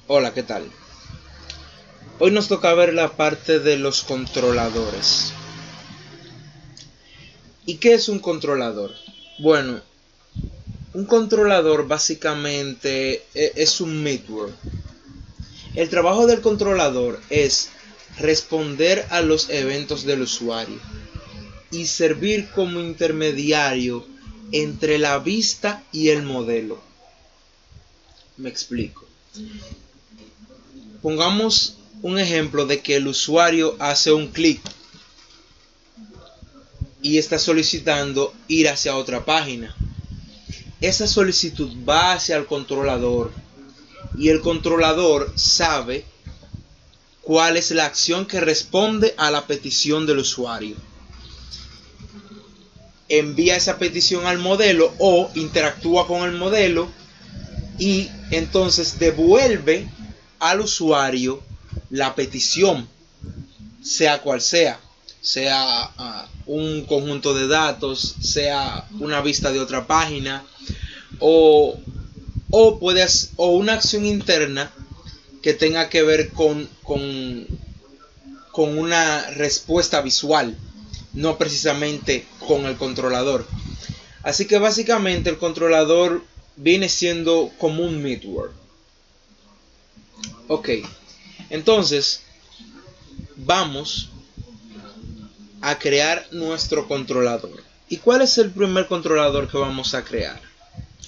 Hola, ¿qué tal? Hoy nos toca ver la parte de los controladores. ¿Y qué es un controlador? Bueno, un controlador básicamente es un middleware. El trabajo del controlador es responder a los eventos del usuario y servir como intermediario entre la vista y el modelo. Me explico. Pongamos un ejemplo de que el usuario hace un clic y está solicitando ir hacia otra página. Esa solicitud va hacia el controlador y el controlador sabe cuál es la acción que responde a la petición del usuario. Envía esa petición al modelo o interactúa con el modelo y entonces devuelve al usuario la petición, sea cual sea un conjunto de datos, sea una vista de otra página o una acción interna que tenga que ver con una respuesta visual, no precisamente con el controlador. Así que básicamente el controlador viene siendo como un middleware. Ok, entonces vamos a crear nuestro controlador. ¿Y cuál es el primer controlador que vamos a crear?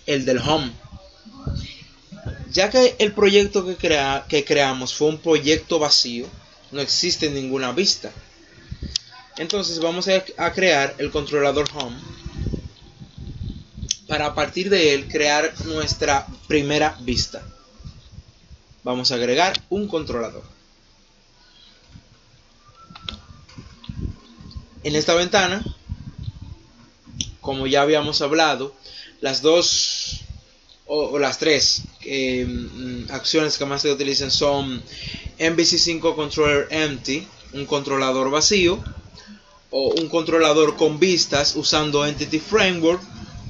El del home. Ya que el proyecto que creamos fue un proyecto vacío, no existe ninguna vista. Entonces vamos a crear el controlador home para a partir de él crear nuestra primera vista. Vamos a agregar un controlador. En esta ventana, como ya habíamos hablado, las dos o las tres acciones que más se utilizan son MVC5 Controller Empty, un controlador vacío, o un controlador con vistas usando Entity Framework,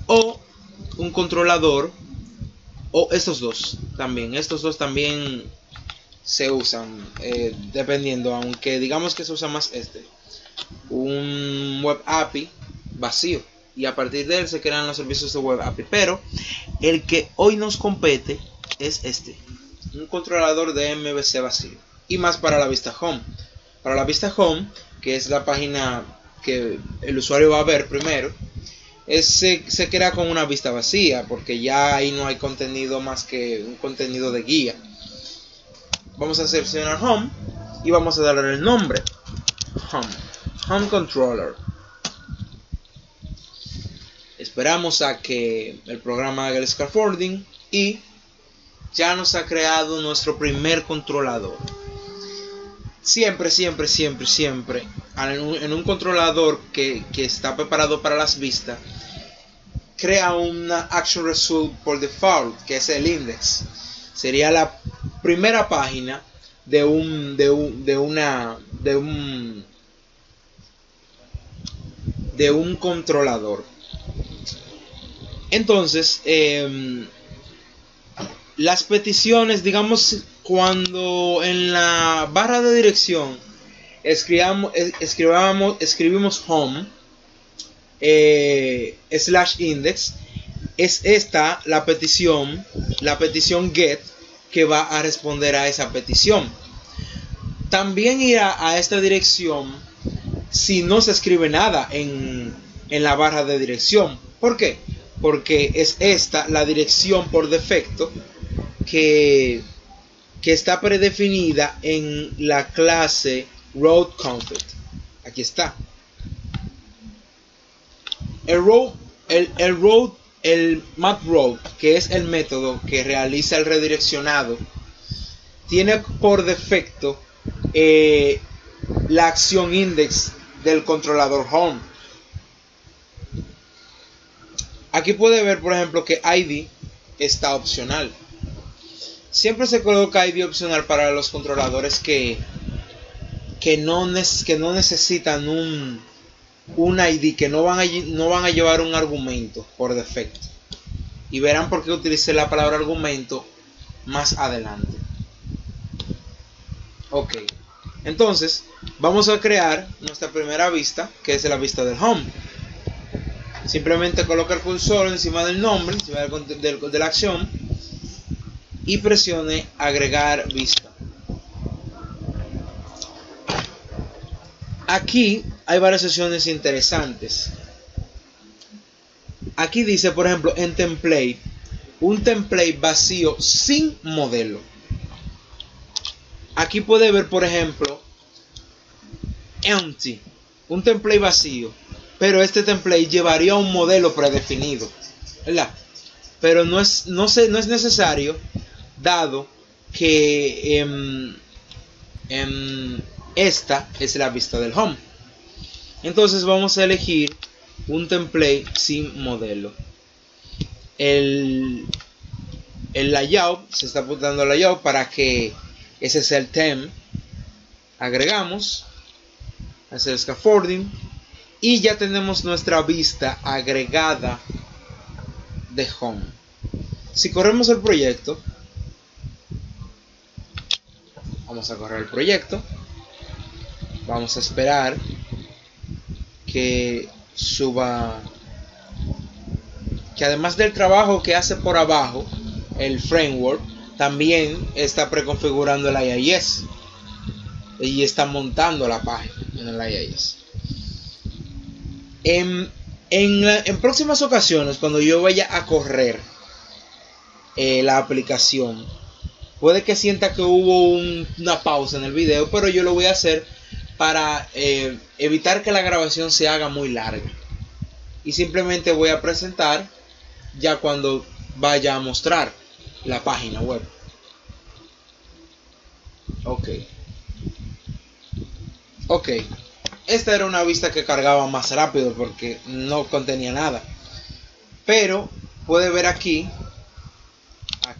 o un controlador, o estos dos también se usan, dependiendo, aunque digamos que se usa más un Web API vacío y a partir de él se crean los servicios de Web API, pero el que hoy nos compete es un controlador de MVC vacío, y más para la vista home. Para la vista home, que es la página que el usuario va a ver primero, se crea con una vista vacía, porque ya ahí no hay contenido más que un contenido de guía. Vamos a seleccionar home y vamos a darle el nombre home controller. Esperamos a que el programa haga el scaffolding y ya nos ha creado nuestro primer controlador. Siempre en un controlador que está preparado para las vistas, crea una action result por default, que es el index. Sería la primera página de un controlador. Entonces, las peticiones, digamos, cuando en la barra de dirección escribimos home /index, es esta la petición get, que va a responder a esa petición. También irá a esta dirección si no se escribe nada en la barra de dirección. ¿Por qué? Porque es esta la dirección por defecto que está predefinida en la clase road_config. Aquí está. El map_road, que es el método que realiza el redireccionado, tiene por defecto la acción index del controlador home. Aquí puede ver, por ejemplo, que ID está opcional. Siempre se coloca ID opcional para los controladores que no necesitan un ID, que no van a llevar un argumento por defecto. Y verán por qué utilicé la palabra argumento más adelante. Ok, entonces vamos a crear nuestra primera vista, que es la vista del home. Simplemente coloca el cursor encima del nombre, encima de la acción, y presione agregar vista. Aquí hay varias opciones interesantes. Aquí dice, por ejemplo, en template, un template vacío sin modelo. Aquí puede ver, por ejemplo, empty, un template vacío, pero este template llevaría un modelo predefinido, ¿verdad? Pero no es necesario, dado que esta es la vista del home. Entonces vamos a elegir un template sin modelo. El layout, se está apuntando el layout para que ese sea el theme. Agregamos, hacer scaffolding, y ya tenemos nuestra vista agregada de home. Si corremos el proyecto, vamos a correr el proyecto, vamos a esperar que suba, que además del trabajo que hace por abajo el framework, también está preconfigurando el IIS y está montando la página en el IIS. En próximas ocasiones, cuando yo vaya a correr la aplicación, puede que sienta que hubo una pausa en el video, pero yo lo voy a hacer para evitar que la grabación se haga muy larga, y simplemente voy a presentar ya cuando vaya a mostrar la página web. Ok, esta era una vista que cargaba más rápido porque no contenía nada, pero puede ver aquí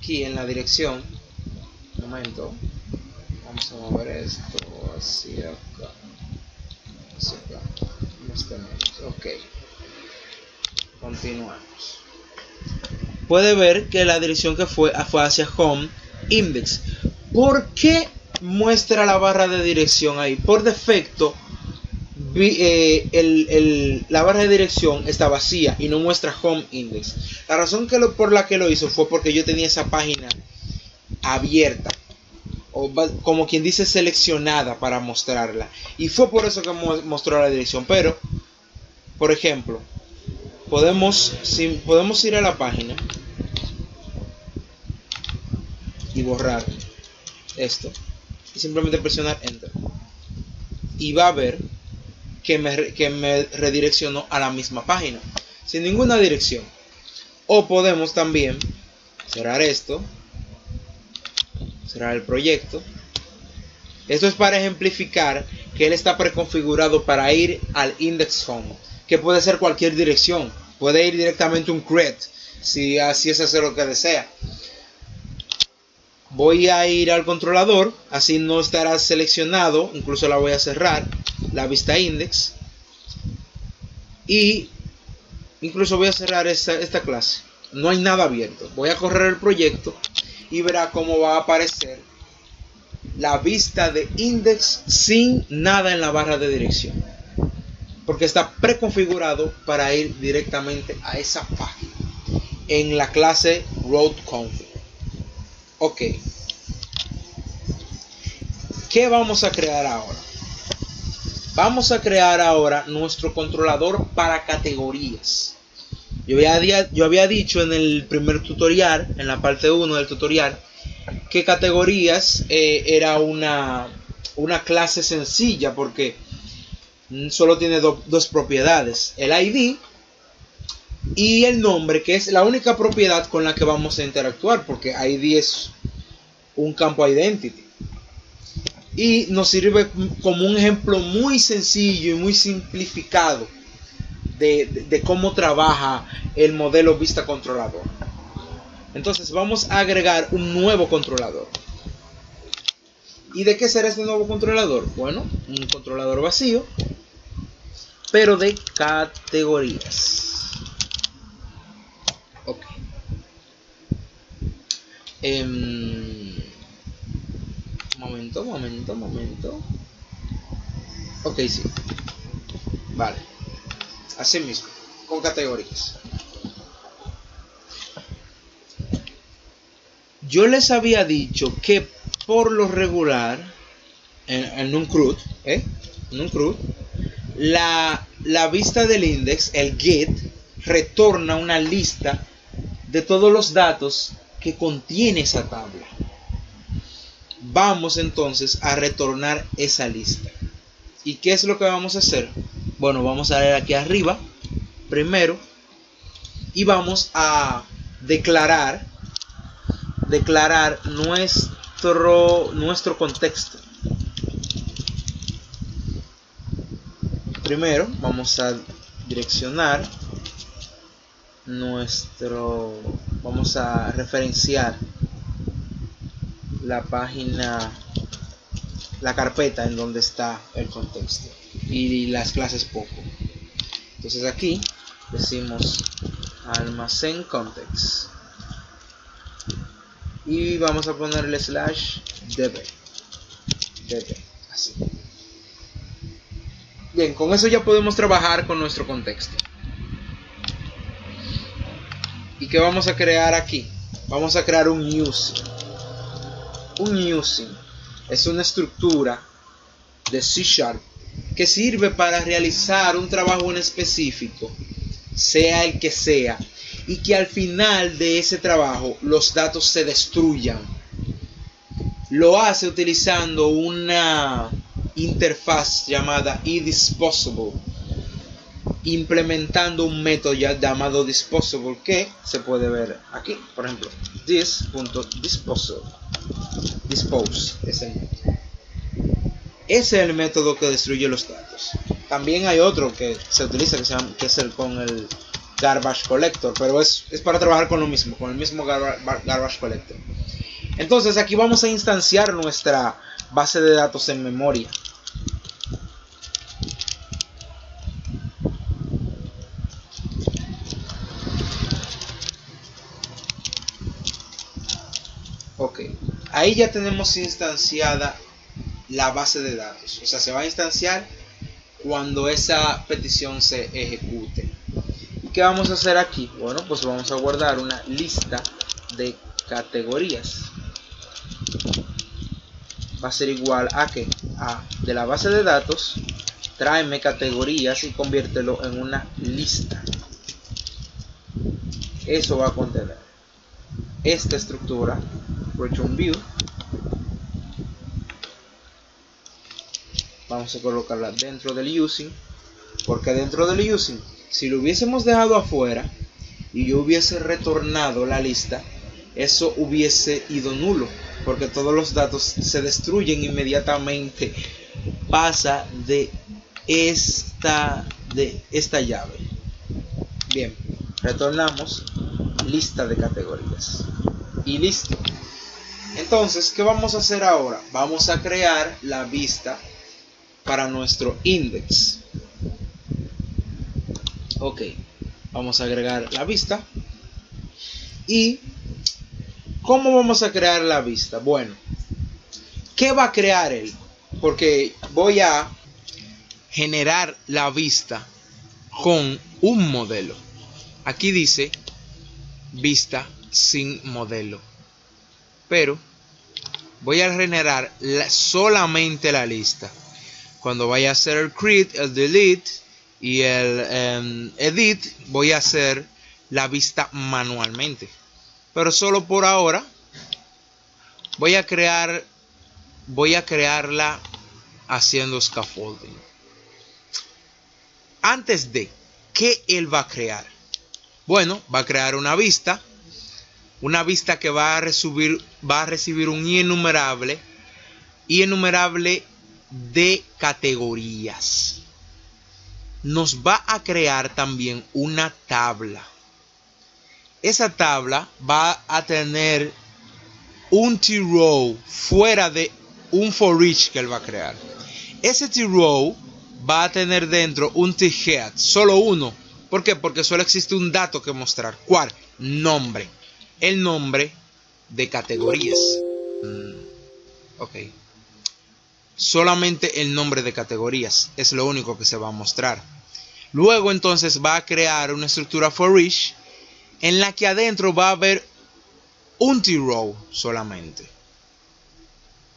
en la dirección. Un momento, vamos a mover esto hacia acá, ok, continuamos. Puede ver que la dirección que fue hacia home index. ¿Por qué muestra la barra de dirección ahí? Por defecto la barra de dirección está vacía y no muestra home index. La razón por la que lo hizo fue porque yo tenía esa página abierta, o como quien dice seleccionada, para mostrarla, y fue por eso que mostró la dirección. Pero, por ejemplo, podemos ir a la página y borrar esto y simplemente presionar enter, y va a ver que me redireccionó a la misma página sin ninguna dirección. O podemos también cerrar esto, cerrar el proyecto. Esto es para ejemplificar que él está preconfigurado para ir al index home, que puede ser cualquier dirección, puede ir directamente a un create, si así es hacer lo que desea. Voy a ir al controlador, así no estará seleccionado, incluso la voy a cerrar, la vista index, y incluso voy a cerrar esta clase. No hay nada abierto. Voy a correr el proyecto y verá cómo va a aparecer la vista de index sin nada en la barra de dirección, porque está preconfigurado para ir directamente a esa página en la clase roadConfig. Ok, ¿qué vamos a crear ahora? Vamos a crear ahora nuestro controlador para categorías. Yo había dicho en el primer tutorial, en la parte 1 del tutorial, que categorías era una clase sencilla, porque solo tiene dos propiedades: el ID y el nombre, que es la única propiedad con la que vamos a interactuar, porque ID es un campo identity. Y nos sirve como un ejemplo muy sencillo y muy simplificado de cómo trabaja el modelo vista controlador. Entonces vamos a agregar un nuevo controlador. ¿Y de qué será este nuevo controlador? Bueno, un controlador vacío, pero de categorías. Ok. Momento. Ok, sí. Vale. Así mismo, con categorías. Yo les había dicho que por lo regular, en un CRUD, la vista del index, el get, retorna una lista de todos los datos que contiene esa tabla. Vamos entonces a retornar esa lista. ¿Y qué es lo que vamos a hacer? Bueno, vamos a ver aquí arriba primero y vamos a declarar nuestro contexto. Primero vamos a direccionar vamos a referenciar la página, la carpeta en donde está el contexto y las clases poco. Entonces aquí decimos almacén context y vamos a ponerle /db, así. Bien, con eso ya podemos trabajar con nuestro contexto. ¿Y qué vamos a crear aquí? Vamos a crear un using. Un using es una estructura de C# que sirve para realizar un trabajo en específico, sea el que sea, y que al final de ese trabajo los datos se destruyan. Lo hace utilizando una interfaz llamada eDisposable, implementando un método ya llamado disposable que se puede ver aquí, por ejemplo, this.dispose es el método. Ese es el método que destruye los datos. También hay otro que se utiliza que es con el garbage collector, pero es para trabajar con lo mismo, con el mismo garbage collector. Entonces aquí vamos a instanciar nuestra base de datos en memoria. Ok, ahí ya tenemos instanciada la base de datos. O sea, se va a instanciar cuando esa petición se ejecute. ¿Y qué vamos a hacer aquí? Bueno, pues vamos a guardar una lista de categorías. Va a ser igual a que de la base de datos, tráeme categorías y conviértelo en una lista. Eso va a contener esta estructura, return view. Vamos a colocarla dentro del using, porque dentro del using, si lo hubiésemos dejado afuera y yo hubiese retornado la lista, eso hubiese ido nulo, porque todos los datos se destruyen inmediatamente. Pasa de esta llave. Bien, retornamos lista de categorías y listo. Entonces, ¿qué vamos a hacer ahora? Vamos a crear la vista para nuestro index. Ok, vamos a agregar la vista. ¿Y cómo vamos a crear la vista? Bueno, ¿qué va a crear él? Porque voy a generar la vista con un modelo. Aquí dice vista sin modelo, pero voy a generar solamente la lista. Cuando vaya a hacer el create, el delete y el edit, voy a hacer la vista manualmente. Pero solo por ahora voy a crearla haciendo scaffolding. Antes de, ¿qué él va a crear? Bueno, va a crear una vista que va a recibir un enumerable de categorías. Nos va a crear también una tabla. Esa tabla va a tener un t-row fuera de un for each que él va a crear. Ese t-row va a tener dentro un t-head, solo uno. ¿Por qué? Porque solo existe un dato que mostrar. ¿Cuál? Nombre. El nombre de categorías. Ok. solamente el nombre de categorías. Es lo único que se va a mostrar. Luego entonces va a crear una estructura for each en la que adentro va a haber un t-row solamente.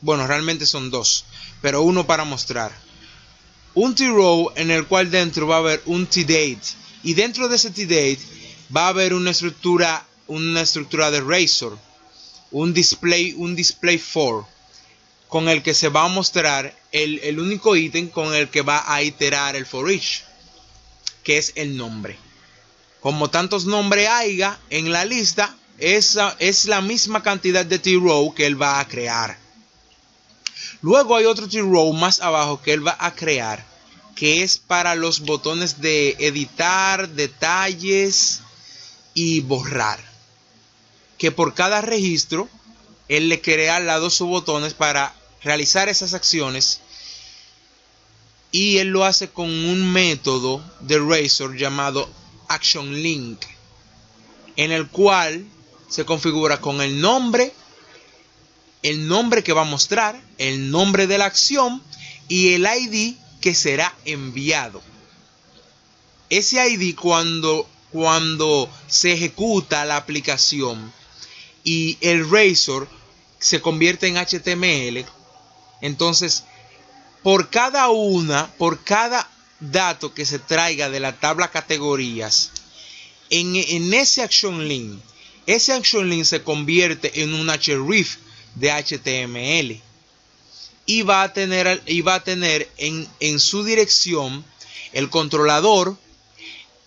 Bueno, realmente son dos, pero uno para mostrar. Un t-row en el cual dentro va a haber un t-date. Y dentro de ese t-date va a haber una estructura de Razor. Un display for. Con el que se va a mostrar el único ítem con el que va a iterar el for each, que es el nombre. Como tantos nombres haya en la lista, esa es la misma cantidad de t-row que él va a crear. Luego hay otro t-row más abajo que él va a crear, que es para los botones de editar, detalles y borrar. Que por cada registro, él le crea al lado sus botones para realizar esas acciones. Y él lo hace con un método de Razor llamado ActionLink, en el cual se configura con el nombre que va a mostrar, el nombre de la acción y el ID que será enviado. Ese ID cuando se ejecuta la aplicación y el Razor se convierte en HTML, entonces por cada dato que se traiga de la tabla categorías, en ese action link se convierte en un href de HTML y va a tener en su dirección el controlador,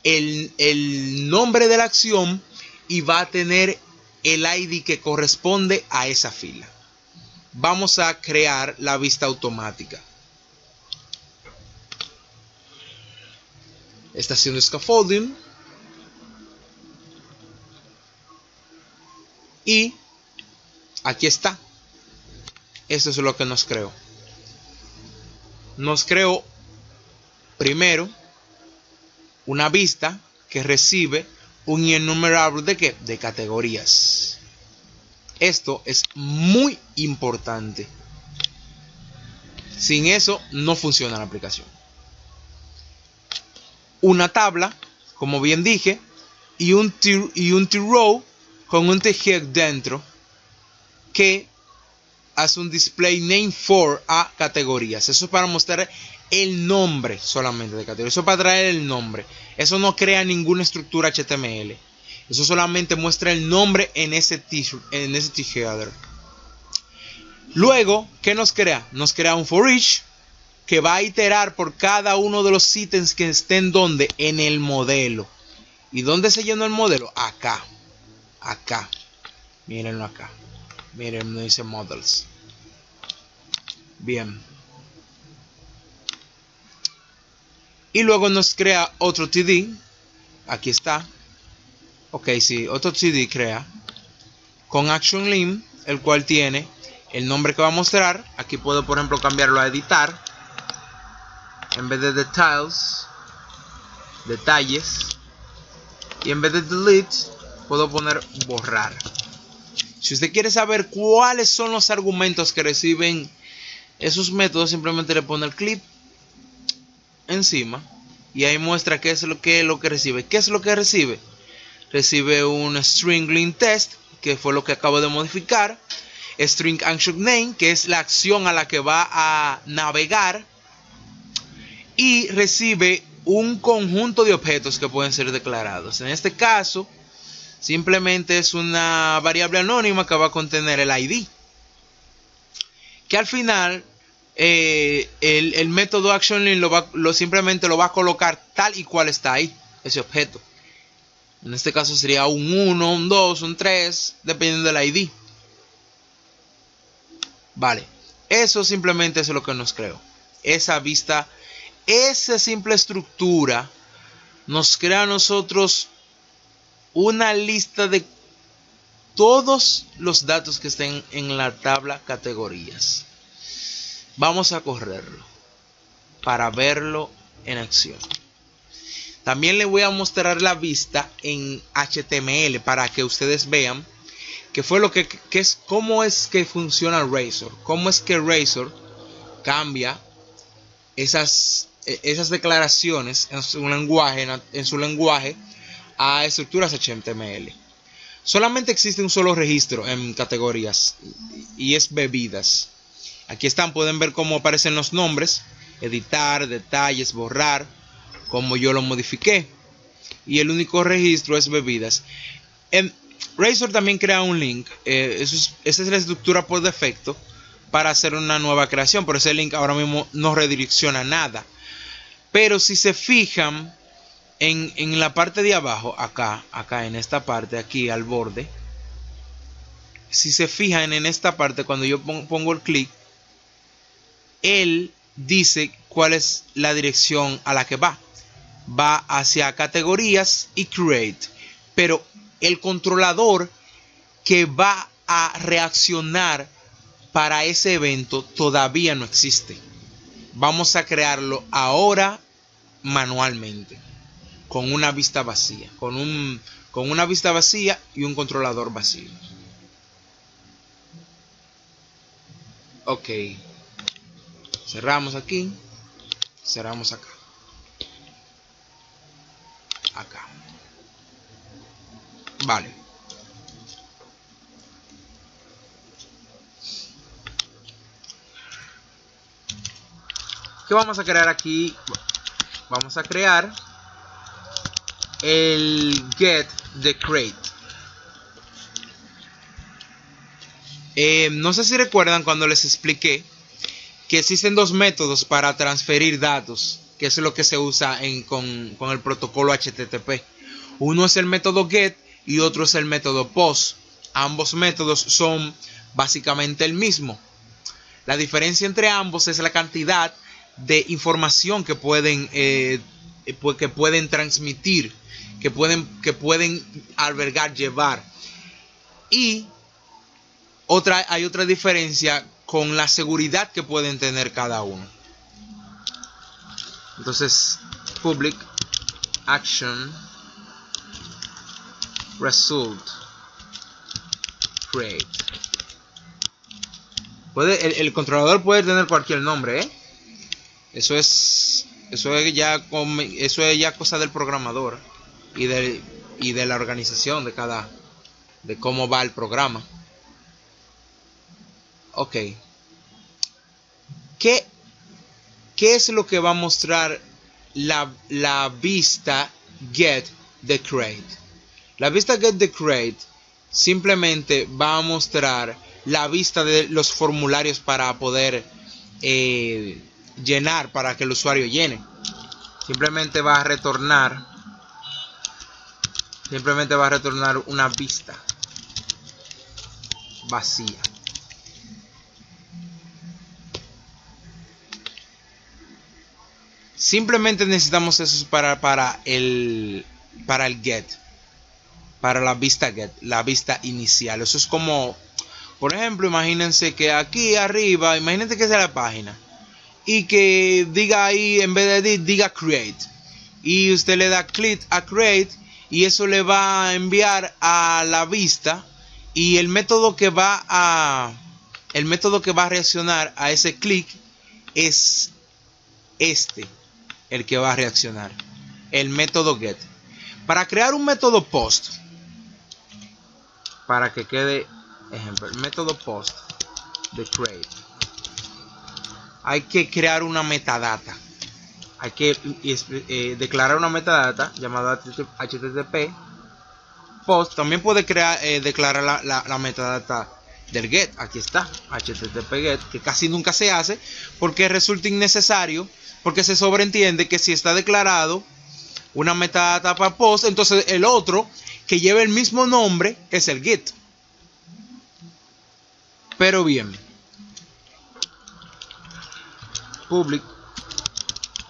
el nombre de la acción, y va a tener el ID que corresponde a esa fila. Vamos a crear la vista automática. Estación de scaffolding. Y aquí está. Esto es lo que nos creó. Nos creó primero una vista que recibe un innumerable de ¿qué? De categorías. Esto es muy importante. Sin eso no funciona la aplicación. Una tabla, como bien dije, y un t-row con un t-head dentro que hace un display name for a categorías. Eso es para mostrar el nombre solamente de categoría. Eso es para traer el nombre. Eso no crea ninguna estructura HTML. Eso solamente muestra el nombre en ese t-header. Luego, ¿qué nos crea? Nos crea un for each que va a iterar por cada uno de los ítems que estén donde en el modelo. ¿Y dónde se llenó el modelo? Acá. Acá. Mírenlo acá. Miren, dice models. Bien. Y luego nos crea otro TD. Aquí está. Ok, sí, otro TD crea. Con ActionLink, el cual tiene el nombre que va a mostrar. Aquí puedo, por ejemplo, cambiarlo a editar. En vez de details, detalles. Y en vez de delete, puedo poner borrar. Si usted quiere saber cuáles son los argumentos que reciben esos métodos, simplemente le pone el clip encima y ahí muestra qué es lo que recibe. ¿Qué es lo que recibe? Recibe un string link test, que fue lo que acabo de modificar. String action name, que es la acción a la que va a navegar. Y recibe un conjunto de objetos que pueden ser declarados. En este caso, simplemente es una variable anónima que va a contener el ID. Que al final, el método ActionLink simplemente lo va a colocar tal y cual está ahí, ese objeto. En este caso sería un 1, un 2, un 3, dependiendo del ID. Vale, eso simplemente es lo que nos creó. Esa vista, esa simple estructura nos crea a nosotros una lista de todos los datos que estén en la tabla categorías. Vamos a correrlo para verlo en acción. También le voy a mostrar la vista en HTML para que ustedes vean qué fue lo que es, cómo es que funciona Razor, cómo es que Razor cambia esas declaraciones en su lenguaje a estructuras HTML. Solamente existe un solo registro en categorías y es bebidas. Aquí están, pueden ver cómo aparecen los nombres, editar, detalles, borrar, como yo lo modifiqué. Y el único registro es bebidas. Razor también crea un link. Esa es la estructura por defecto para hacer una nueva creación. Pero ese link ahora mismo no redirecciona nada. Pero si se fijan en la parte de abajo, acá en esta parte, aquí al borde. Si se fijan en esta parte, cuando yo pongo el clic, él dice cuál es la dirección a la que va. Va hacia categorías y create. Pero el controlador que va a reaccionar para ese evento todavía no existe. Vamos a crearlo ahora manualmente, con una vista vacía, con una vista vacía y un controlador vacío. Ok, cerramos aquí, cerramos acá, vale. ¿Qué vamos a crear aquí? Vamos a crear el get de crate. No sé si recuerdan cuando les expliqué que existen dos métodos para transferir datos, que es lo que se usa con el protocolo HTTP. Uno es el método get y otro es el método post. Ambos métodos son básicamente el mismo. La diferencia entre ambos es la cantidad de información que pueden transmitir, que pueden albergar, llevar. Y hay otra diferencia con la seguridad que pueden tener cada uno. Entonces, public action result create. El controlador puede tener cualquier nombre, ¿eh? Eso es ya cosa del programador y de la organización de cómo va el programa. Ok. ¿Qué es lo que va a mostrar la vista get de crate? La vista get de crate simplemente va a mostrar la vista de los formularios para poder llenar, para que el usuario llene. Simplemente va a retornar una vista vacía. Simplemente necesitamos eso para el get, para la vista get, la vista inicial. Eso es como, por ejemplo, imagínense que aquí arriba, imagínense que sea la página y que diga ahí, en vez de diga create, y usted le da click a create y eso le va a enviar a la vista, y el método que va a reaccionar a ese clic es el que va a reaccionar, el método get. Para crear un método post, para que quede ejemplo, el método post de create, hay que crear una metadata. Hay que declarar una metadata llamada HTTP post. También puede declarar la metadata del get. Aquí está, HTTP get, que casi nunca se hace porque resulta innecesario, porque se sobreentiende que si está declarado una metadata para post, entonces el otro que lleva el mismo nombre es el get. Pero bien, public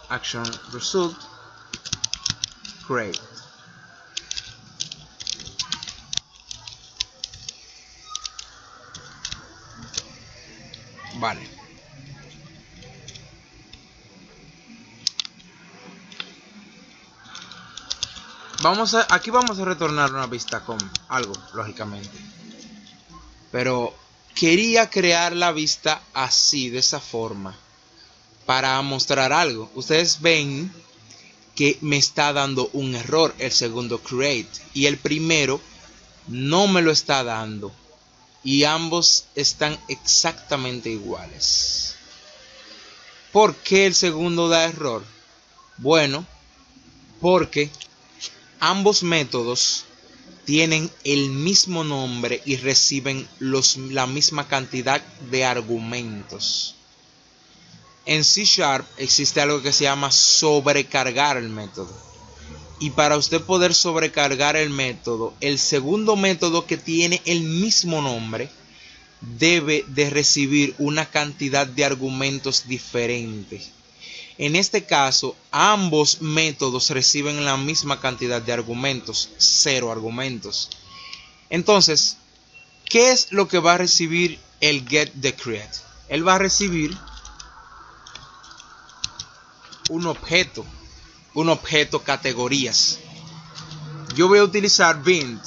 action result create. Vale. Aquí vamos a retornar una vista con algo, lógicamente. Pero quería crear la vista así, de esa forma. para mostrar algo. Ustedes ven que me está dando un error el segundo create y el primero no me lo está dando, y ambos están exactamente iguales. ¿Por qué el segundo da error? Bueno, porque ambos métodos tienen el mismo nombre y reciben la misma cantidad de argumentos. En C# existe algo que se llama sobrecargar el método. Y para usted poder sobrecargar el método, el segundo método, que tiene el mismo nombre, debe de recibir una cantidad de argumentos diferentes. En este caso, ambos métodos reciben la misma cantidad de argumentos, 0 argumentos. Entonces, ¿qué es lo que va a recibir el getTheCreate? Él va a recibir un objeto categorías. Yo voy a utilizar Bint.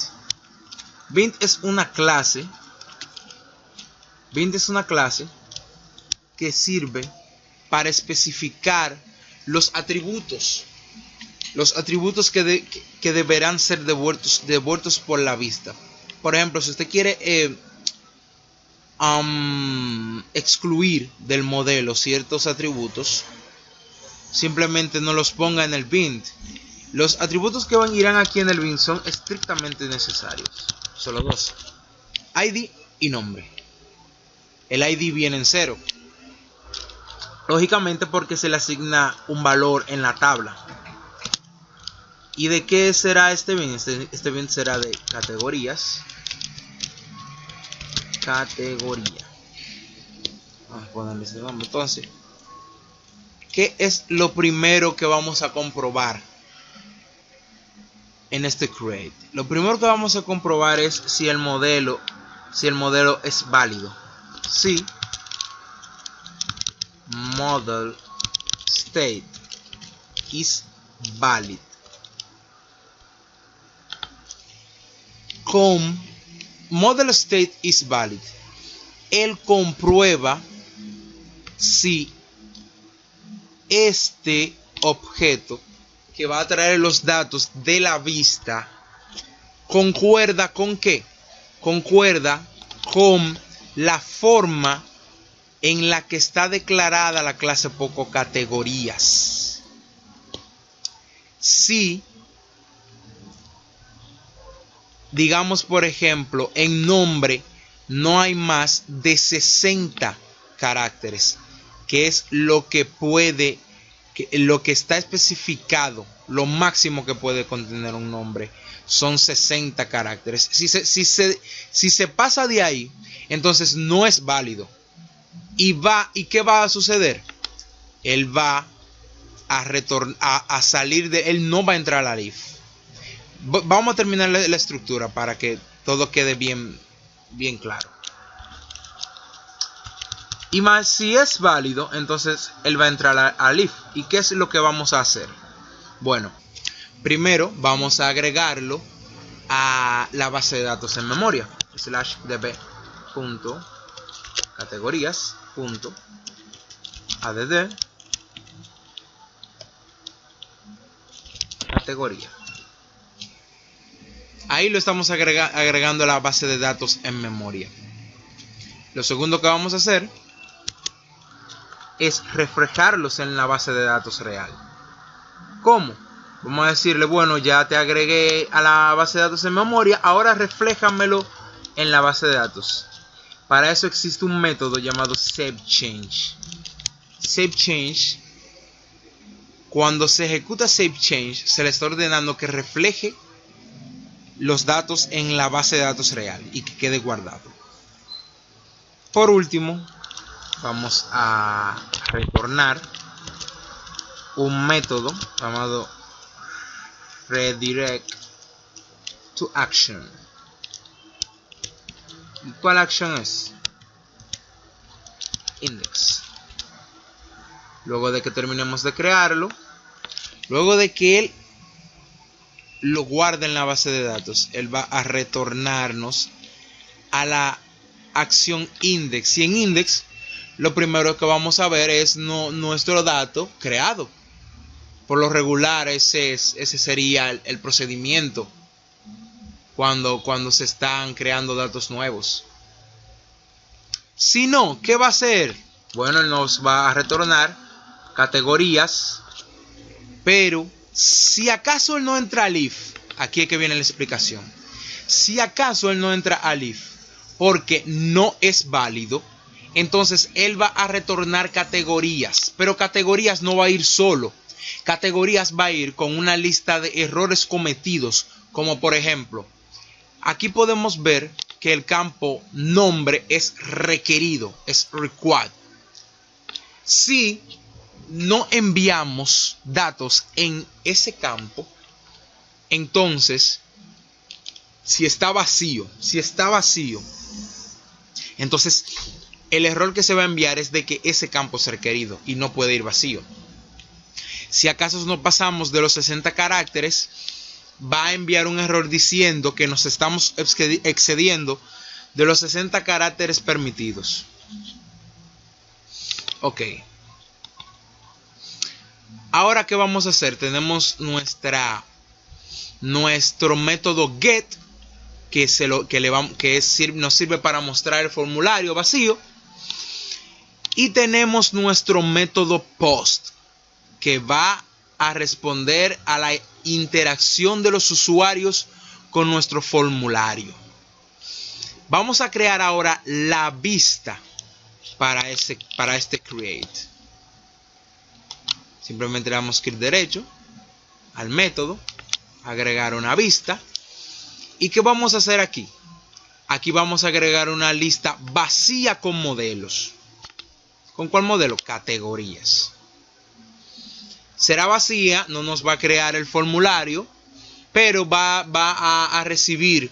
Bint es una clase que sirve para especificar los atributos que deberán ser devueltos por la vista. Por ejemplo, si usted quiere excluir del modelo ciertos atributos, simplemente no los ponga en el Bint. Los atributos que irán aquí en el Bint son estrictamente necesarios. Solo dos: ID y nombre. El ID viene en 0. Lógicamente, porque se le asigna un valor en la tabla. ¿Y de qué será este Bint? Este Bint será de categorías. Categoría. Vamos a ponerle ese nombre. Entonces, ¿qué es lo primero que vamos a comprobar en este create? Lo primero que vamos a comprobar es si el modelo es válido. Si model state is valid, con model state is valid, él comprueba si este objeto que va a traer los datos de la vista concuerda con ¿qué? Concuerda con la forma en la que está declarada la clase poco categorías. Si, digamos, por ejemplo, en nombre no hay más de 60 caracteres, que es lo que está especificado, lo máximo que puede contener un nombre son 60 caracteres. Si se pasa de ahí, entonces no es válido. ¿Y qué va a suceder? Él va a salir él no va a entrar a la if. Vamos a terminar la estructura para que todo quede bien claro. Y más, si es válido, entonces él va a entrar al if. ¿Y qué es lo que vamos a hacer? Bueno, primero vamos a agregarlo a la base de datos en memoria. /db.categorías.add categoría. Ahí lo estamos agregando a la base de datos en memoria. Lo segundo que vamos a hacer es reflejarlos en la base de datos real. ¿Cómo? Vamos a decirle, bueno, ya te agregué a la base de datos en memoria, ahora refléjamelo en la base de datos. Para eso existe un método llamado SaveChange. SaveChange, cuando se ejecuta SaveChange, se le está ordenando que refleje los datos en la base de datos real y que quede guardado. Por último, vamos a retornar un método llamado redirect to action. ¿Y cuál acción es? Index. Luego de que terminemos de crearlo, luego de que él lo guarde en la base de datos, él va a retornarnos a la acción index. Y en index lo primero que vamos a ver es nuestro dato creado. Por lo regular ese sería el procedimiento cuando se están creando datos nuevos. Si no, ¿qué va a hacer? Bueno, él nos va a retornar categorías, pero si acaso él no entra al if, aquí es que viene la explicación. Si acaso él no entra al if porque no es válido, entonces él va a retornar categorías, pero categorías no va a ir solo. Categorías va a ir con una lista de errores cometidos, como por ejemplo, aquí podemos ver que el campo nombre es requerido, es required. Si no enviamos datos en ese campo, entonces, si está vacío, entonces el error que se va a enviar es de que ese campo es requerido y no puede ir vacío. Si acaso no pasamos de los 60 caracteres, va a enviar un error diciendo que nos estamos excediendo de los 60 caracteres permitidos. Ok. Ahora, ¿qué vamos a hacer? Tenemos nuestro método get, nos sirve para mostrar el formulario vacío. Y tenemos nuestro método post, que va a responder a la interacción de los usuarios con nuestro formulario. Vamos a crear ahora la vista para este create. Simplemente le damos clic derecho al método, agregar una vista. ¿Y qué vamos a hacer aquí? Aquí vamos a agregar una lista vacía con modelos. ¿Con cuál modelo? Categorías. Será vacía, no nos va a crear el formulario, pero va a recibir,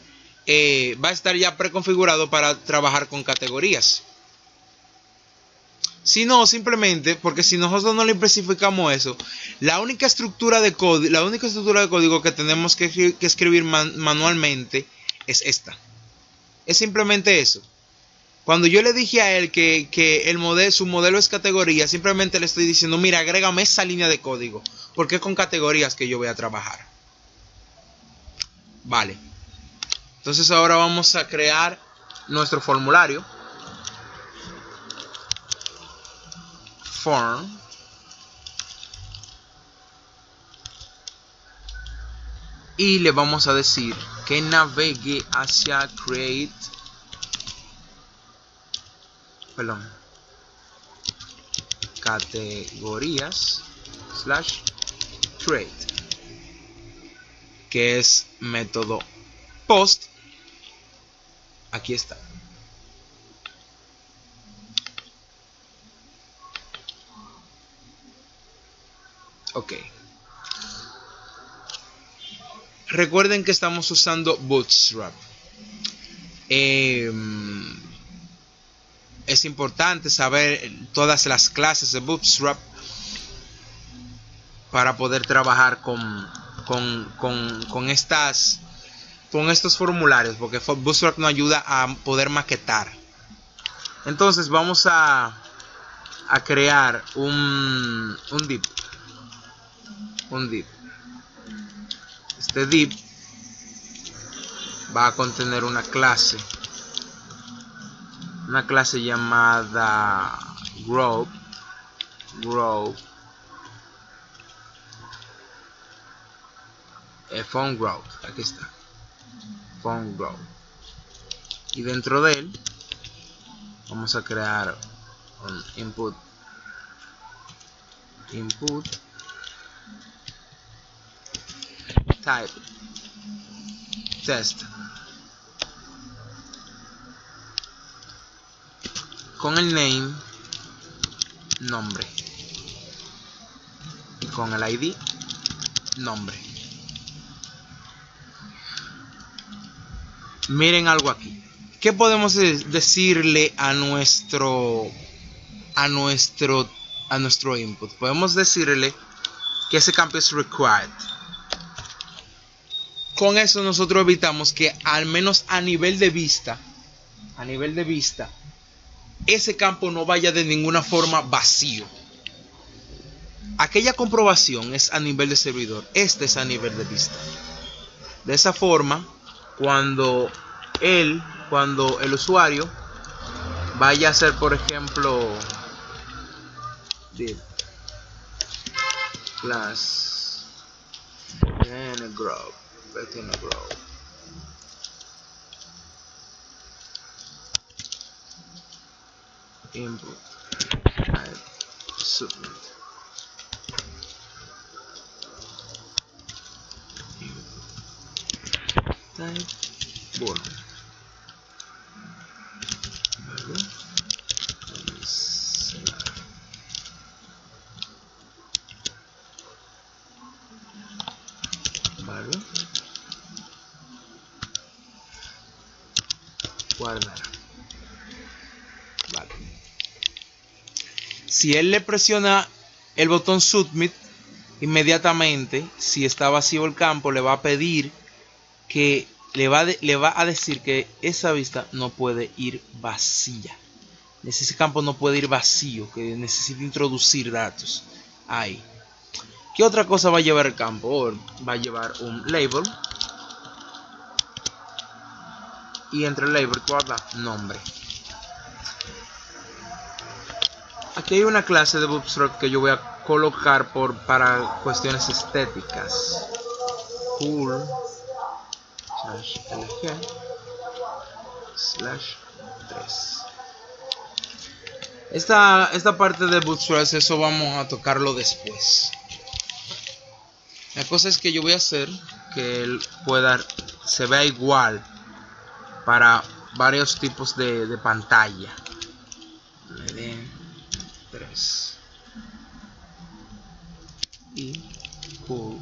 va a estar ya preconfigurado para trabajar con categorías. Si no, simplemente, porque si nosotros no le especificamos eso, la única estructura de código que tenemos que escribir manualmente es esta. Es simplemente eso. Cuando yo le dije a él que su modelo es categoría, simplemente le estoy diciendo, mira, agrégame esa línea de código, porque es con categorías que yo voy a trabajar. Vale. Entonces ahora vamos a crear nuestro formulario. Form. Y le vamos a decir que navegue hacia create. Categorías / create, que es método post. Aquí está. Ok. Recuerden que estamos usando Bootstrap. Es importante saber todas las clases de Bootstrap para poder trabajar con estos formularios, porque Bootstrap nos ayuda a poder maquetar. Entonces vamos a crear un div. Este div va a contener una clase llamada group phone group. Aquí está, phone group, y dentro de él vamos a crear un input type test con el name nombre y con el ID nombre. Miren algo aquí. ¿Qué podemos decirle a nuestro input? Podemos decirle que ese campo es required. Con eso nosotros evitamos que al menos a nivel de vista ese campo no vaya de ninguna forma vacío. Aquella comprobación es a nivel de servidor, este es a nivel de vista. De esa forma, cuando el usuario vaya a hacer, por ejemplo, div class group input type submit type border, ¿vale? ¿Vale? Guardar. Vale. Si él le presiona el botón submit, inmediatamente, si está vacío el campo, le va a pedir que le va a decir que esa vista no puede ir vacía. Ese campo no puede ir vacío, que necesita introducir datos ahí. ¿Qué otra cosa va a llevar el campo? Va a llevar un label. Y entre el label guarda nombre. Aquí hay una clase de Bootstrap que yo voy a colocar para cuestiones estéticas. Cool /lg/3. Esta parte de Bootstrap, eso vamos a tocarlo después. La cosa es que yo voy a hacer que él se vea igual para varios tipos de pantalla. LD3 y cool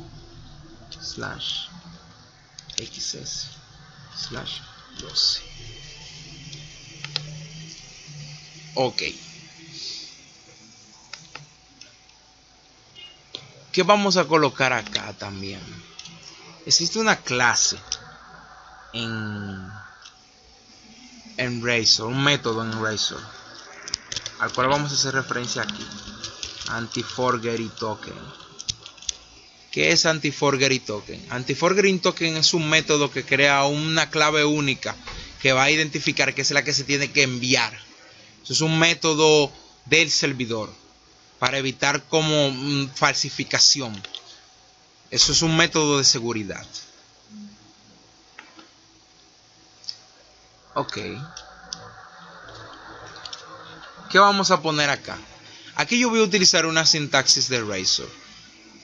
/xs/12. Ok. ¿Qué vamos a colocar acá también? Existe una clase en Razor, un método en Razor, al cual vamos a hacer referencia aquí. Anti-forgetting token. ¿Qué es anti-forgetting token? Anti-forgetting token es un método que crea una clave única que va a identificar que es la que se tiene que enviar. Eso es un método del servidor para evitar como falsificación. Eso es un método de seguridad. Ok. ¿Qué vamos a poner acá? Aquí yo voy a utilizar una sintaxis de Razor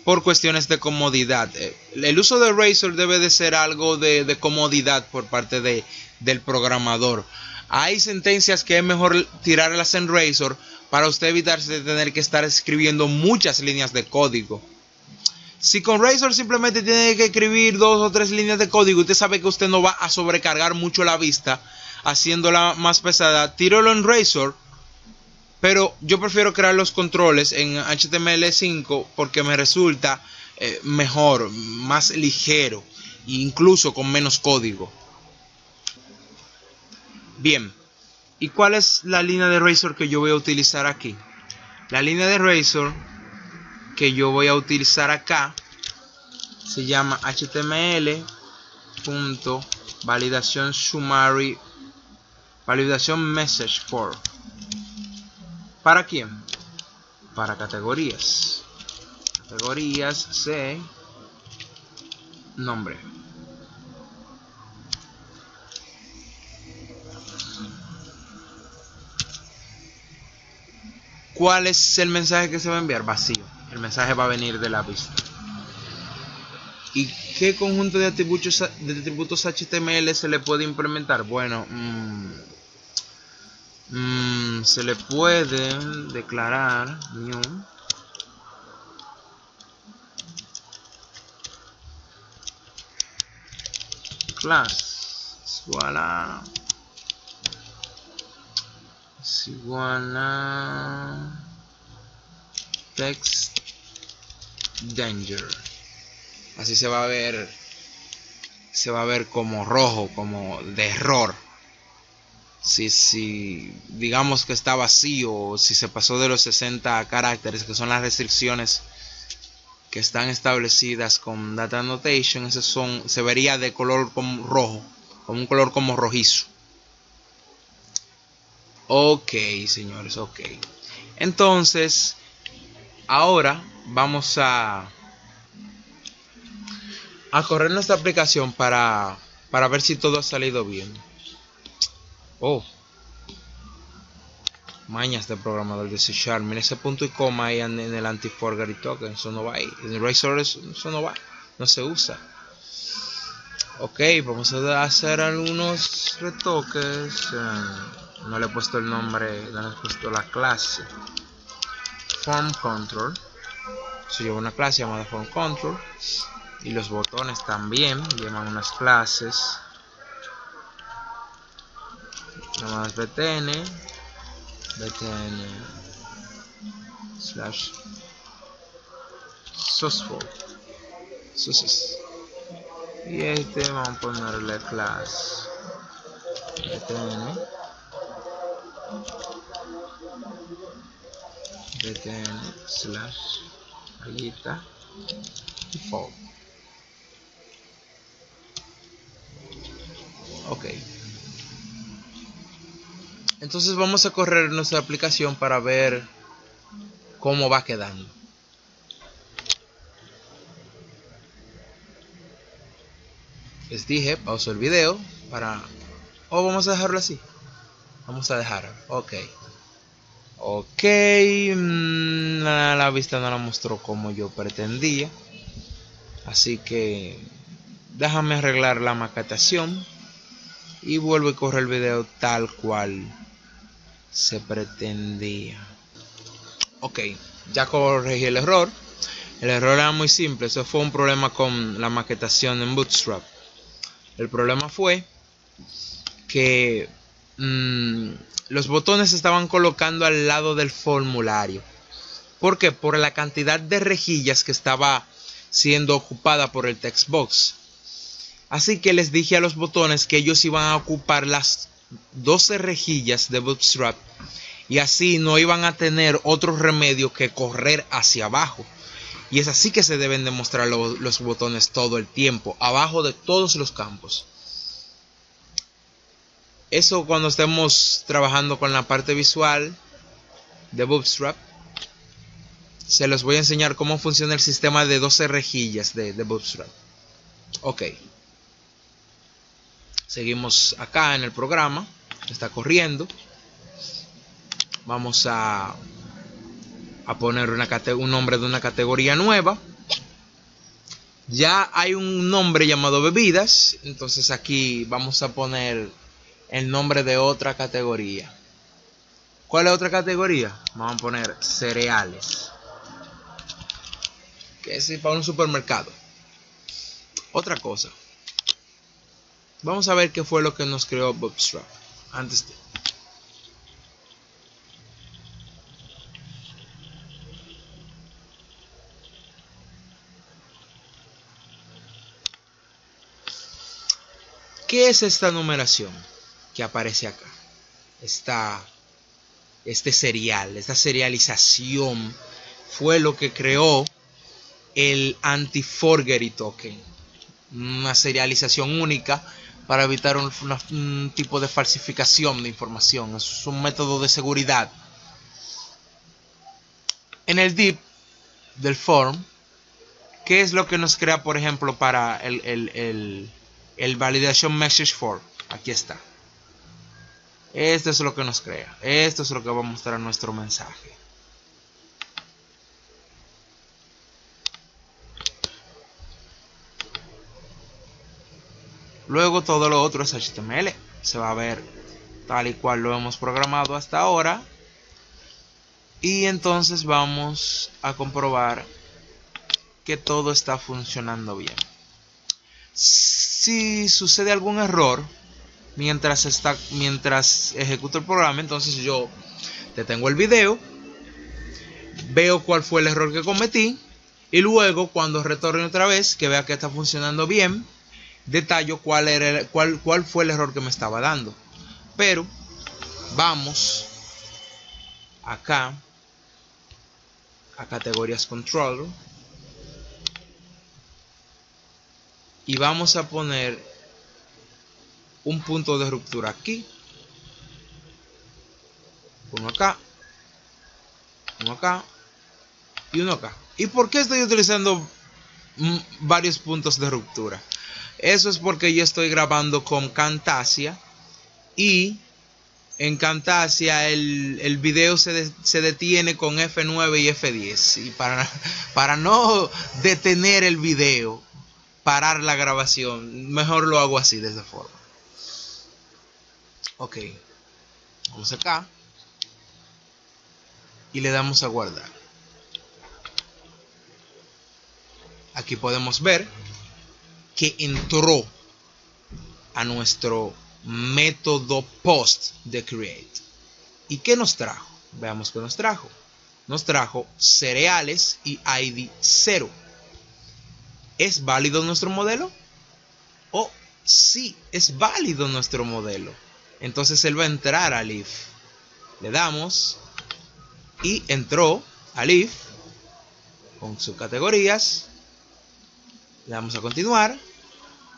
por cuestiones de comodidad. El uso de Razor debe de ser algo de comodidad por parte del programador. Hay sentencias que es mejor tirarlas en Razor para usted evitarse de tener que estar escribiendo muchas líneas de código. Si con Razor simplemente tiene que escribir 2 o 3 líneas de código, usted sabe que usted no va a sobrecargar mucho la vista haciéndola más pesada, tíralo en Razor. Pero yo prefiero crear los controles en HTML5 porque me resulta mejor, más ligero e incluso con menos código. Bien, ¿y cuál es la línea de Razor que yo voy a utilizar aquí? La línea de Razor que yo voy a utilizar acá se llama html.validación summary validación message for. ¿Para quién? Para categorías. Categorías C nombre. ¿Cuál es el mensaje que se va a enviar? Vacío. El mensaje va a venir de la vista. ¿Y qué conjunto de atributos HTML se le puede implementar? Bueno, se le puede declarar new class es igual a text danger. Así se va a ver como rojo, como de error. si digamos que está vacío, o si se pasó de los 60 caracteres, que son las restricciones que están establecidas con Data Annotation, se vería de color como rojo, como un color como rojizo. Ok, señores, ok. Entonces, ahora vamos a correr nuestra aplicación para ver si todo ha salido bien. Oh, mañas de programador de C#. Mira ese punto y coma ahí en el anti-forgery token. Eso no va ahí. En el Razor eso no va. No se usa. Ok, vamos a hacer algunos retoques. No le he puesto el nombre, no le he puesto la clase. Form Control. Se lleva una clase llamada Form Control. Y los botones también llevan unas clases llamadas btn slash success. Y vamos a ponerle clase btn slash rayita default. Ok, entonces vamos a correr nuestra aplicación para ver cómo va quedando. Les dije, pauso el video para... vamos a dejarlo así. Vamos a dejarlo. Ok. La vista no la mostró como yo pretendía. Así que déjame arreglar la maquetación y vuelvo a correr el video tal cual se pretendía. Ok, ya corregí el error. El error era muy simple. Eso fue un problema con la maquetación en Bootstrap. El problema fue que los botones se estaban colocando al lado del formulario. ¿Por qué? Por la cantidad de rejillas que estaba siendo ocupada por el text box. Así que les dije a los botones que ellos iban a ocupar las 12 rejillas de Bootstrap y así no iban a tener otro remedio que correr hacia abajo. Y es así que se deben de mostrar los botones todo el tiempo, abajo de todos los campos. Eso cuando estemos trabajando con la parte visual de Bootstrap, se los voy a enseñar cómo funciona el sistema de 12 rejillas de Bootstrap. Ok. Seguimos acá en el programa. Está corriendo. Vamos a poner un nombre de una categoría nueva. Ya hay un nombre llamado bebidas. Entonces aquí vamos a poner el nombre de otra categoría. ¿Cuál es otra categoría? Vamos a poner cereales. Que es para un supermercado. Otra cosa. Vamos a ver qué fue lo que nos creó Bootstrap. Antes de... ¿Qué es esta numeración que aparece acá? Este serial, esta serialización fue lo que creó el anti-forgery token. Una serialización única para evitar un tipo de falsificación de información. Es un método de seguridad. En el div del form, ¿qué es lo que nos crea, por ejemplo, para el validation message for? Aquí está. Esto es lo que nos crea. Esto es lo que va a mostrar nuestro mensaje. Luego todo lo otro es HTML. Se va a ver tal y cual lo hemos programado hasta ahora. Y entonces vamos a comprobar que todo está funcionando bien. Si sucede algún error mientras ejecuto el programa, entonces yo detengo el video, veo cuál fue el error que cometí y luego cuando retorne otra vez, que vea que está funcionando bien, detallo cuál fue el error que me estaba dando. Pero Vamos acá a categorías controller y vamos a poner un punto de ruptura aquí, uno acá y uno acá. ¿Y por qué estoy utilizando varios puntos de ruptura? Eso es porque yo estoy grabando con Camtasia y en Camtasia el video se detiene con F9 y F10. Y para no detener el video, parar la grabación, mejor lo hago así, de esta forma. Ok, vamos acá y le damos a guardar. Aquí podemos ver que entró a nuestro método post de create. ¿Y qué nos trajo? Veamos qué nos trajo. Nos trajo cereales y ID 0. ¿Es válido nuestro modelo? Oh, sí, es válido nuestro modelo. Entonces él va a entrar al if. Le damos y entró al if con sus categorías. Le damos a continuar.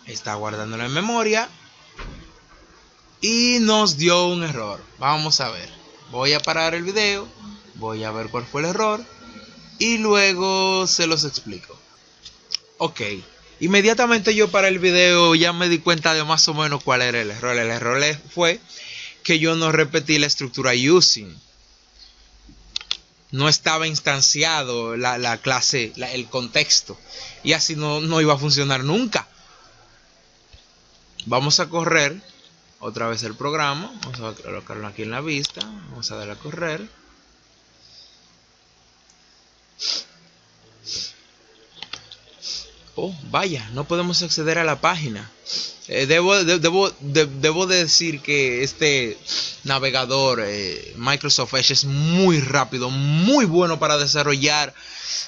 Está guardándolo en memoria. Y nos dio un error. Vamos a ver. Voy a parar el video. Voy a ver cuál fue el error. Y luego se los explico. Ok. Inmediatamente yo para el video ya me di cuenta de más o menos cuál era el error. El error fue que yo no repetí la estructura using. No estaba instanciado la clase, el contexto. Y así no iba a funcionar nunca. Vamos a correr otra vez el programa. Vamos a colocarlo aquí en la vista. Vamos a darle a correr. Oh, vaya, no podemos acceder a la página. Debo de decir que este navegador Microsoft Edge es muy rápido, muy bueno para desarrollar.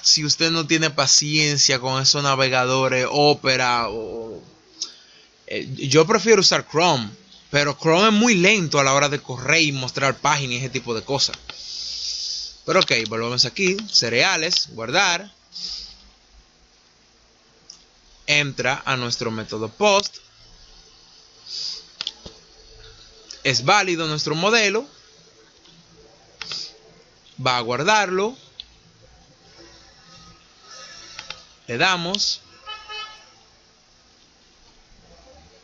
Si usted no tiene paciencia con esos navegadores Opera yo prefiero usar Chrome, pero Chrome es muy lento a la hora de correr y mostrar páginas y ese tipo de cosas. Pero ok, volvemos aquí, cereales, guardar. Entra a nuestro método post. Es válido nuestro modelo. Va a guardarlo. Le damos.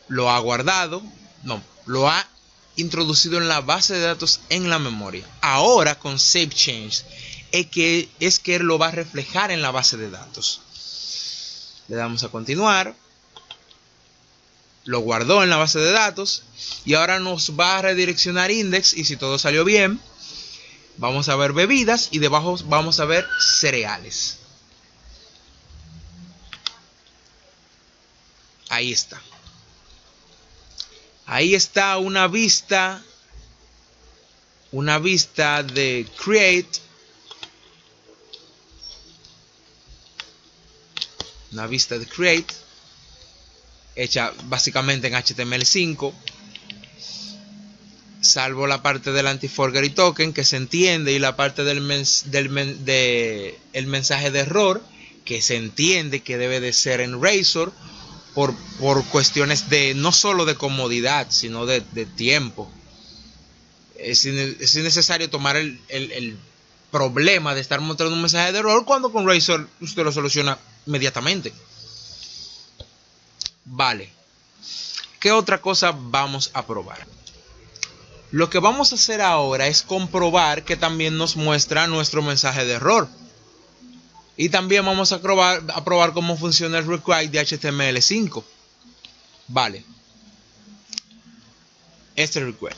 Lo ha guardado. No, lo ha introducido en la base de datos en la memoria. Ahora con Save Change es que él lo va a reflejar en la base de datos. Le damos a continuar. Lo guardó en la base de datos. Y ahora nos va a redireccionar index. Y si todo salió bien, vamos a ver bebidas. Y debajo vamos a ver cereales. Ahí está. Ahí está una vista. Una vista de create. Una vista de create hecha básicamente en HTML5, salvo la parte del anti-forgery token que se entiende y la parte del mensaje de error que se entiende que debe de ser en Razor por cuestiones de no solo de comodidad sino de tiempo. Es innecesario tomar el problema de estar mostrando un mensaje de error cuando con Razor usted lo soluciona inmediatamente. Vale. ¿Qué otra cosa vamos a probar? Lo que vamos a hacer ahora es comprobar que también nos muestra nuestro mensaje de error. Y también vamos a probar cómo funciona el require de HTML5. Vale. Este require.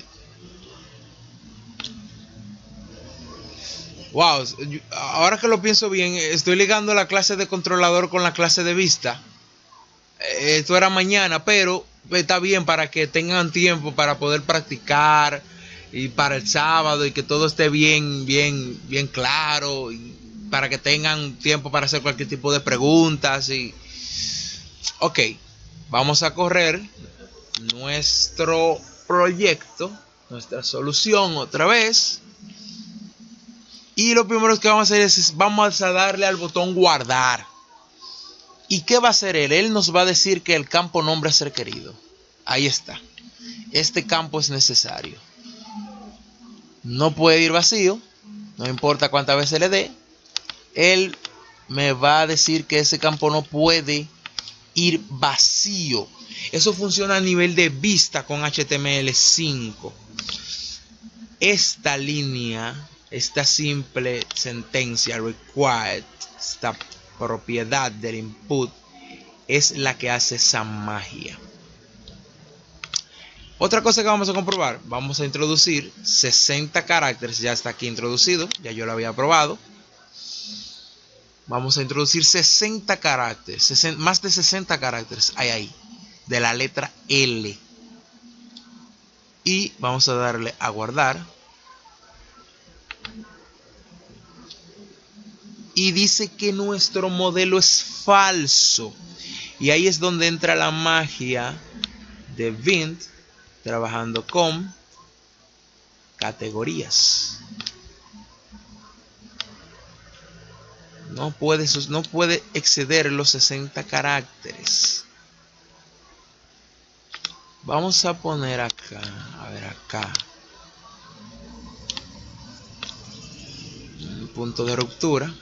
Wow, ahora que lo pienso bien, estoy ligando la clase de controlador con la clase de vista. Esto era mañana, pero está bien para que tengan tiempo para poder practicar y para el sábado y que todo esté bien claro y para que tengan tiempo para hacer cualquier tipo de preguntas. Ok, vamos a correr nuestro proyecto nuestra solución otra vez. Y lo primero que vamos a hacer es vamos a darle al botón guardar. ¿Y qué va a hacer él? Él nos va a decir que el campo nombre a ser querido. Ahí está. Este campo es necesario. No puede ir vacío. No importa cuántas veces le dé. Él me va a decir que ese campo no puede ir vacío. Eso funciona a nivel de vista con HTML5. Esta línea, esta simple sentencia required, esta propiedad del input, es la que hace esa magia. Otra cosa que vamos a comprobar, vamos a introducir 60 caracteres, ya está aquí introducido, ya yo lo había probado. Vamos a introducir 60 caracteres, más de 60 caracteres hay ahí, de la letra L. Y vamos a darle a guardar. Y dice que nuestro modelo es falso. Y ahí es donde entra la magia de Vint, trabajando con categorías. No puede exceder los 60 caracteres. Vamos a poner acá, a ver acá, un punto de ruptura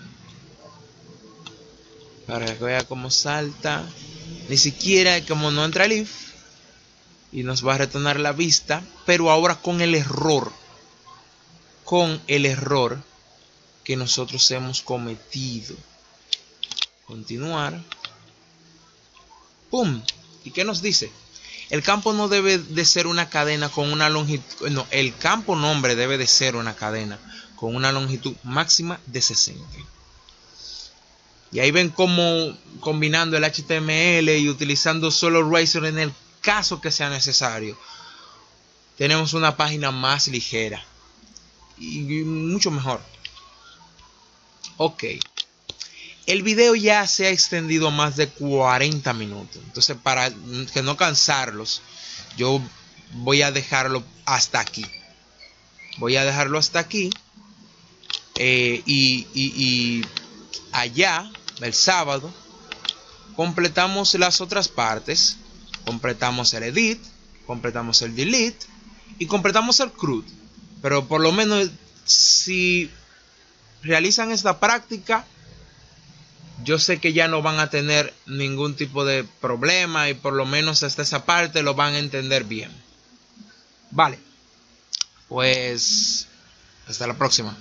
para que vea cómo salta. Ni siquiera, como no entra el if, y nos va a retornar la vista, pero ahora con el error que nosotros hemos cometido. Continuar. ¡Pum! ¿Y qué nos dice? El campo no debe de ser una cadena con una longitud, no, el campo nombre debe de ser una cadena con una longitud máxima de 60. Y ahí ven cómo combinando el HTML y utilizando solo Razor en el caso que sea necesario, tenemos una página más ligera y mucho mejor. Ok. El video ya se ha extendido más de 40 minutos. Entonces, para que no cansarlos, yo voy a dejarlo hasta aquí. Y allá, el sábado, completamos las otras partes. Completamos el edit, completamos el delete y completamos el CRUD. Pero por lo menos, si realizan esta práctica, yo sé que ya no van a tener ningún tipo de problema y por lo menos hasta esa parte lo van a entender bien. Vale, pues hasta la próxima.